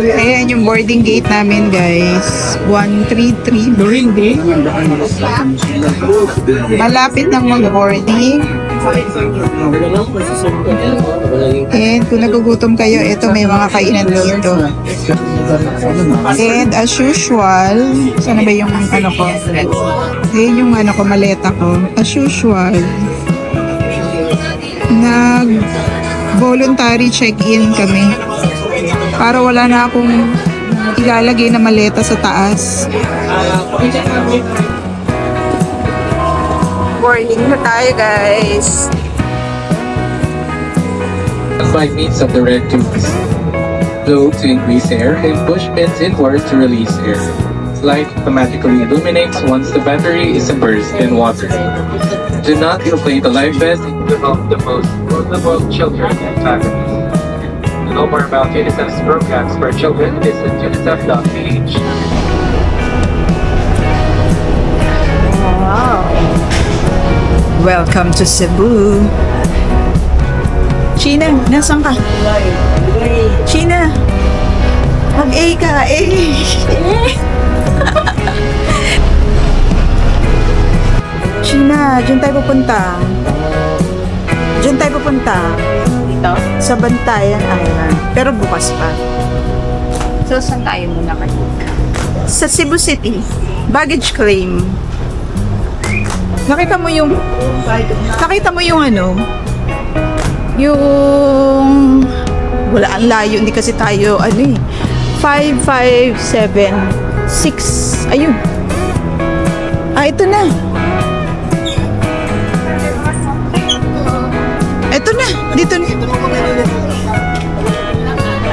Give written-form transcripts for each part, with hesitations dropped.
Ayan yung boarding gate namin, guys. 133. Boarding gate? Malapit ng mag-boarding. And kung nagugutom kayo, ito may mga kainan dito. And as usual, sana ba yung ano ko? Ayan yung ano ko, maleta ko. As usual, nag-voluntary check-in kami. Para wala na akong ilalagay na maleta sa taas. Boarding na tayo, guys. 5 means of the red tubes. Blow to increase air and push pins inward to release air. Light automatically illuminates once the battery is immersed in water. Do not inflate the life vest to help the most vulnerable children and families. To know more about UNICEF's programs for children, visit unicef.ph. Wow! Welcome to Cebu. Sheena, nasan ka? Sheena, mag-A ka, A. Sheena, dyan tayo pupunta. Dyan tayo pupunta. Dito? Sa Bantayan Island. Pero bukas pa. So, saan tayo muna kayo? Sa Cebu City. Baggage claim. Nakita mo yung ano? Yung wala, ang layo, hindi kasi tayo 5576. Ayun. Ito na. Ito na, dito na.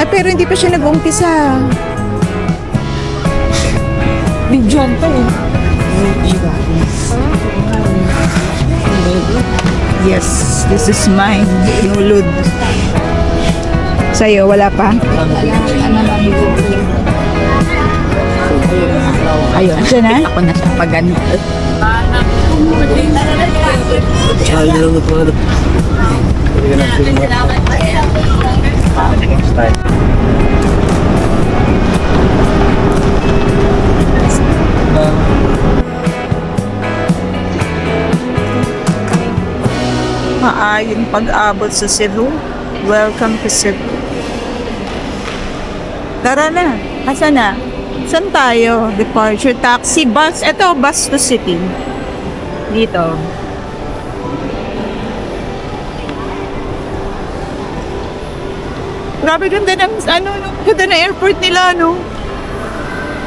Pero hindi pa siya nag-umpisa. Bidyon pa eh. Yes, this is mine. Nulod. Sa'yo, wala pa? Ayun, siya na? Ako na siya pag ano. Maayong pag-abot sa Cebu. Welcome to Cebu. Tara na. Asa na? Saan tayo? Departure, taxi, bus. Ito, bus to city. Dito. Grabe, ganda ng, ganda ng airport nila, no?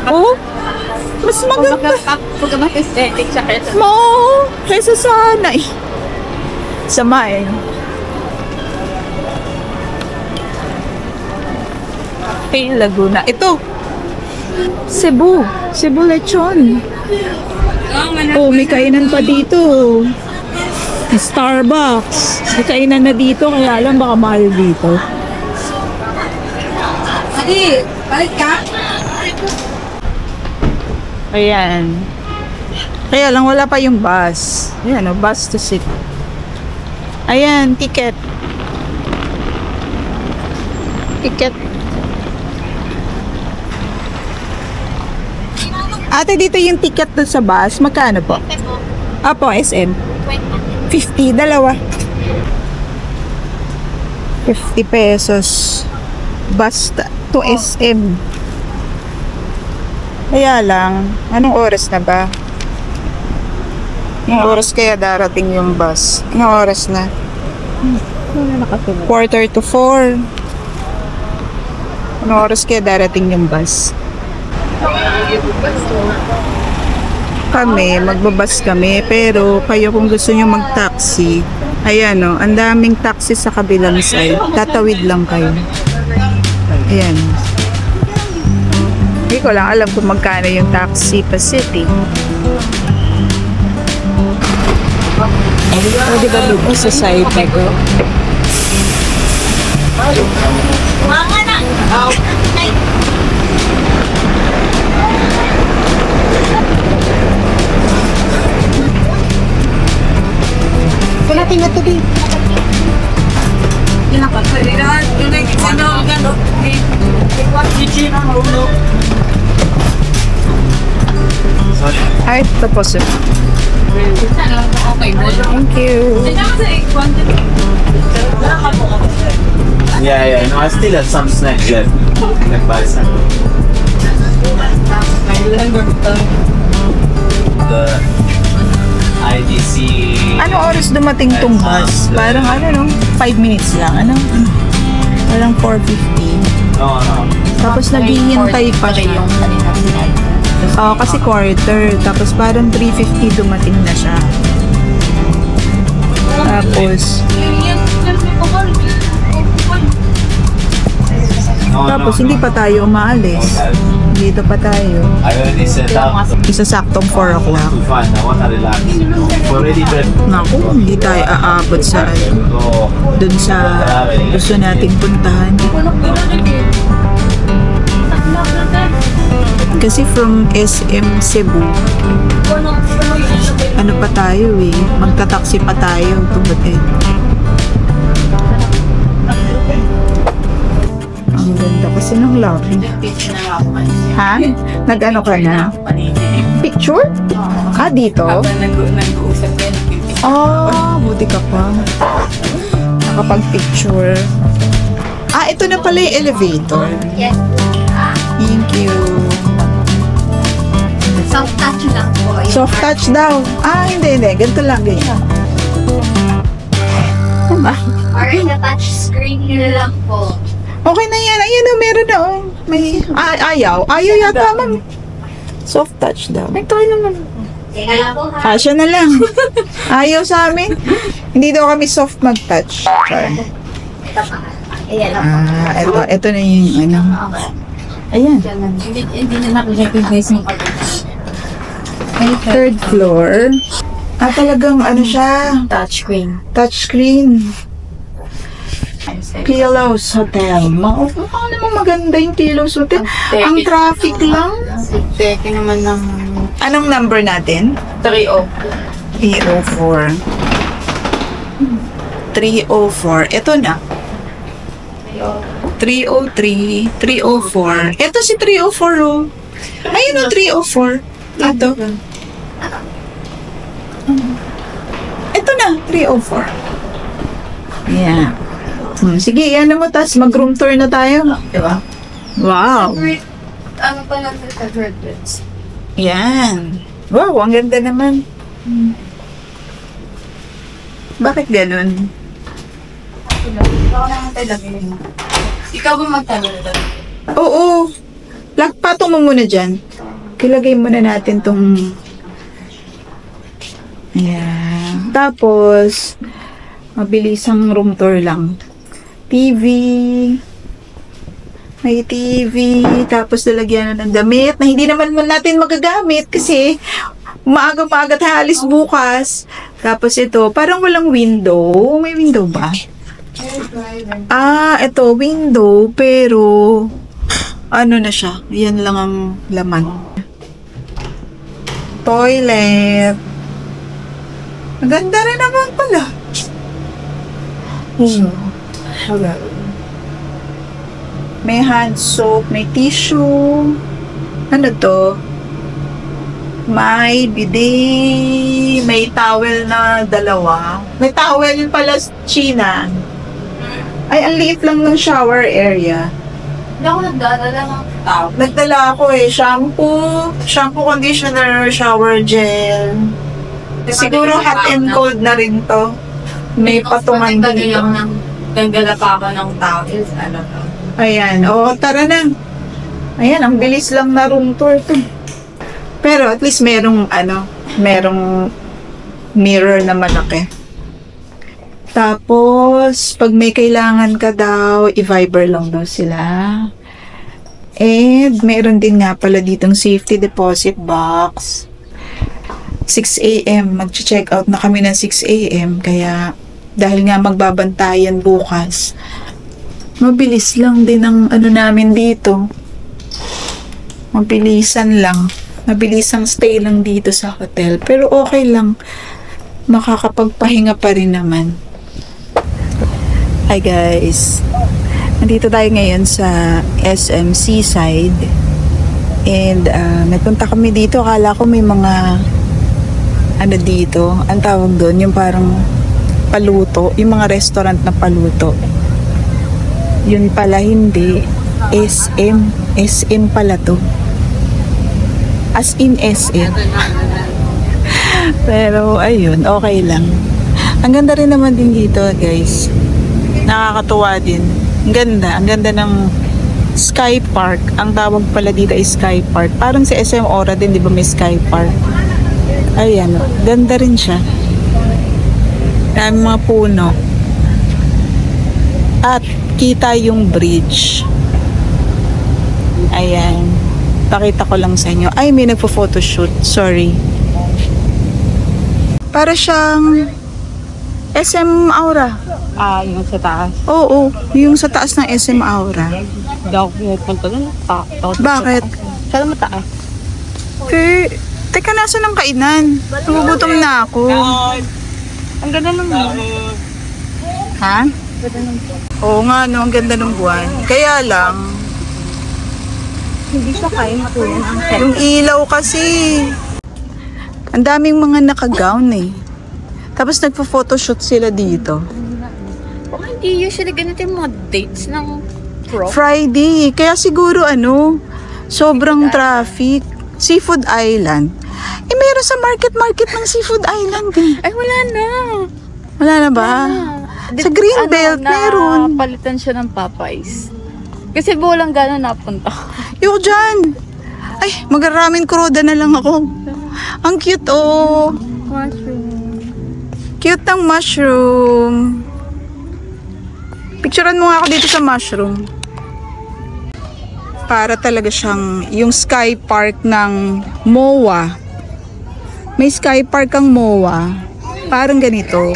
Oh, mas maganda. Pag mag-aesthetic siya kaysa. Kaysa sana eh. Sama eh. Okay, Laguna. Ito. Cebu. Cebu Lechon. Oh, may kainan pa dito. Starbucks. May kainan na dito, kaya alam baka mahal dito. Adi, balik ka. Ayan. Kaya lang wala pa yung bus. Ayan, bus to city. Ayan, ticket. Ticket. Ate, dito yung ticket doon sa bus. Magkano po? Apo, SM. 50, dalawa. 50 pesos. Bus to SM. Kaya lang, anong oras na ba? Anong oras kaya darating yung bus? Anong oras na? 3:45. Anong oras kaya darating yung bus? Kami, magbabas kami, pero kayo kung gusto nyo mag-taxi, ayan o, ang daming taxi sa kabilang side. Tatawid lang kayo. Ayan. Hindi ko lang alam kung magkano yung taxi pa city. Pwede ba dito sa side na ko? Mga na! Wala tingnan to din. Ay, tapos yun. Okay mo. Thank you. Yeah, no, I still have some snacks left. Nagbuy some. The IDC. Ano oras dumating tong bus? Parang ano no? 5 minutes lang. Ano? Parang 4:50. No. Tapos naghihintay pa siya. Yung kanina sinabi. Oo, kasi quarter. Tapos parang 3:50 dumating na siya. Tapos, tapos hindi pa tayo umaalis. Dito pa tayo. I already set up Isasaktong 4 o'clock. to fun. I want to relax. Already prepped. Naku, hindi tayo aabot sa Go. dun sa gusto nating puntahan. Kasi from SM Cebu, ano pa tayo eh, magta-taxi pa tayo tumating. Ang ganda kasi ng lobby. Ha? Nag-ano ka na? Picture? Ah, dito? Nag-uusap yan. Oh, buti ka pa. Nakapag-picture. Ah, ito na pala yung elevator. Yes. Thank you. Soft touch lang po. Soft touch daw. Ah, hindi. Ganito lang, ganyan. Diba? Or in the touch screen nyo lang po. Okay na yan. Ayan o, meron na o. May, ayaw. Ayaw yata, ma'am. Soft touch daw. Ito naman. Teka lang po ha. Kasya na lang. Ayaw sa amin. Hindi daw kami soft mag-touch. Sorry. Ito pa. Ayan lang po. Ito na yung ano. Ayan. Hindi na recognize mo pag Third floor. Ah, talagang ano siya? touchscreen. Touchscreen. Pillows Hotel. Mukhang naman maganda yung Pillows Hotel. Ang traffic lang. Teke naman ng Anong number natin? 3-0. 304. 304. Ito na. 303. 304. Ito si 304 oh. Ayun oh, 304. Ito. Ito na, 304. Yeah. Sige, yan mo. Tapos mag-room tour na tayo. Diba? Wow. Ano pa lang sa beds? Yan. Wow, ang ganda naman. Bakit ganun? Ikaw naman tayo mo. Ikaw ba magtagal na tayo? Oo. Patong mo muna dyan. Kilagay muna natin tong... Ayan. Tapos, mabilisang room tour lang. TV. May TV. Tapos, lalagyan na ng damit na hindi naman natin magagamit kasi maaga-maaga tayo alis bukas. Tapos, ito, parang walang window. May window ba? Ah, ito, window, pero ano na siya? Yan lang ang laman. Toilet. Maganda rin naman pala. May hand soap, may tissue. Ano to? May bidet, may towel na dalawa. May towel pala China. Ay, ang liit lang ng shower area. Hindi ako nagdadala ng tao. Nagdala ako shampoo, conditioner, shower gel. Siguro hot and cold na rin to. May patungan dito. Nagdala pa ako ng towels. Ano to? Ayan. O, tara na. Ayan, ang bilis lang na room tour to. Pero at least merong mirror na malaki. Tapos, pag may kailangan ka daw, i-Viber lang daw sila. And, meron din nga pala ditong safety deposit box. 6 a.m. Mag-check out na kami ng 6 a.m. Kaya, dahil nga magbabantayan bukas, mabilis lang din ang ano namin dito. Mabilisan lang. Mabilisang stay lang dito sa hotel. Pero okay lang. Makakapagpahinga pa rin naman. Hi guys, nandito tayo ngayon sa SM Seaside and nagpunta kami dito. Akala ko may mga ano dito, ang tawag doon, yung parang paluto, yung mga restaurant na paluto. Yun pala hindi, SM pala to, as in SM. Pero ayun, okay lang. Ang ganda rin naman din dito guys, nakakatuwa din. Ang ganda ng Sky Park. Ang tawag pala dito ay Sky Park. Parang sa SM Ora din, di ba may Sky Park? Ayan, ganda rin siya. Dami mga puno. At kita yung bridge. Ayan. Pakita ko lang sa inyo. Ay, may nagpo-photoshoot. Sorry. Para siyang SM Aura. Yung sa taas. Oo, yung sa taas ng SM Aura. Hindi ako pumupunta doon. Bakit? Saan mataas? Teka, nasa ng kainan? Nagugutom na ako. Ang ganda naman. Ha? Oo nga, no, ang ganda ng buwan. Kaya lang, Hindi sa kain po yan. yung ilaw kasi, ang daming mga naka-gown eh. Tapos nagpo-photoshoot sila dito. Hindi usually ganito yung mga dates ng pro. Friday, kaya siguro sobrang traffic. Seafood Island. Eh, meron sa market ng Seafood Island eh. Ay, wala na. Wala na ba? Sa Greenbelt, meron. Palitan siya ng Popeyes. Kasi walang gano'n napunta. Yung dyan. Ay, mag-ramen kuroda na lang ako. Ang cute, oh. Mushroom. Cute ng mushroom. Picturean mo nga ako dito sa mushroom. Para talaga siyang yung Sky Park ng MOA. May Sky Park ang MOA. Parang ganito.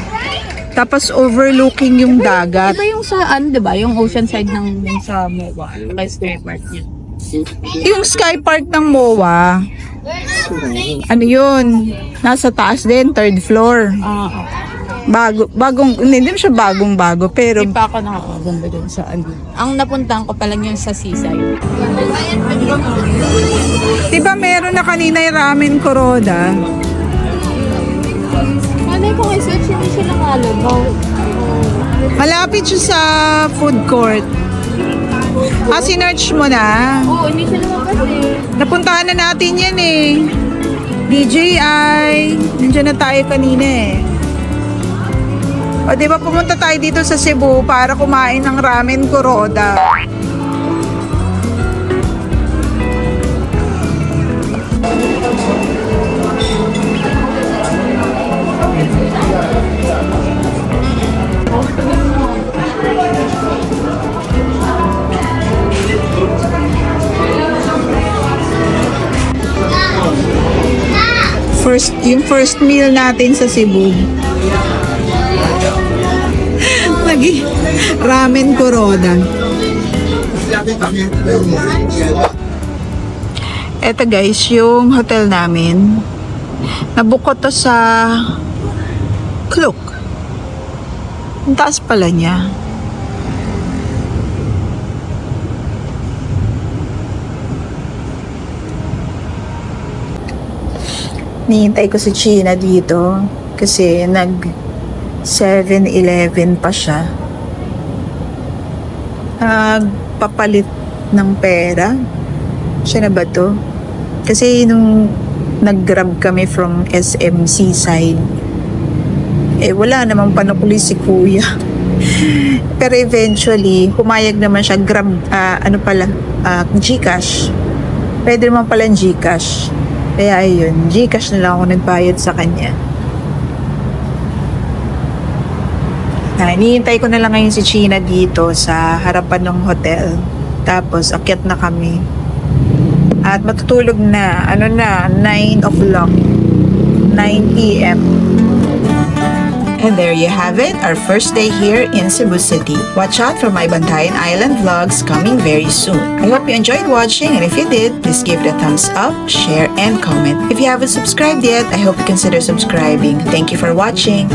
Tapos overlooking yung dagat. Iba yung sa diba? Yung ocean side ng sa MOA. Kay Sky Park yun. Yung Sky Park ng MOA, ano yun? Nasa taas din, 3rd floor. Hindi naman siya bagong-bago, pero Hindi pa ako nakakaganda dun sa Ang napuntahan ko pala yun sa seaside. diba meron na kanina yung ramen kuroda? Ano ko kay search, hindi siya nakalabaw. Malapit siya sa food court. Sinerch mo na? Oo, hindi siya lumabas eh. Napuntahan na natin yan eh. DJI. Nandiyan na tayo kanina eh. O diba pumunta tayo dito sa Cebu para kumain ng ramen kuroda. Yung first meal natin sa Cebu. Lagi ramen kuroda. Eto guys, yung hotel namin. Nabook ko to sa Klook. Ang taas pala niya. Nihintay ko si China dito kasi nag 7-Eleven pa siya. Papalit ng pera. Siya na ba to? Kasi nung nag-grab kami from SM Seaside, wala namang panukuli si kuya. Pero eventually, humayag naman siya. Grab, Gcash. Pwede naman pala Gcash. Kaya ayun, Gcash na lang ako nagbayad sa kanya. Hinihintay ko na lang ngayon si China dito sa harapan ng hotel. Tapos, akyat na kami. At matutulog na, 9 o'clock. 9 p.m. And there you have it, our first day here in Cebu City. Watch out for my Bantayan Island vlogs coming very soon. I hope you enjoyed watching, and if you did, please give it a thumbs up, share, and comment. If you haven't subscribed yet, I hope you consider subscribing. Thank you for watching.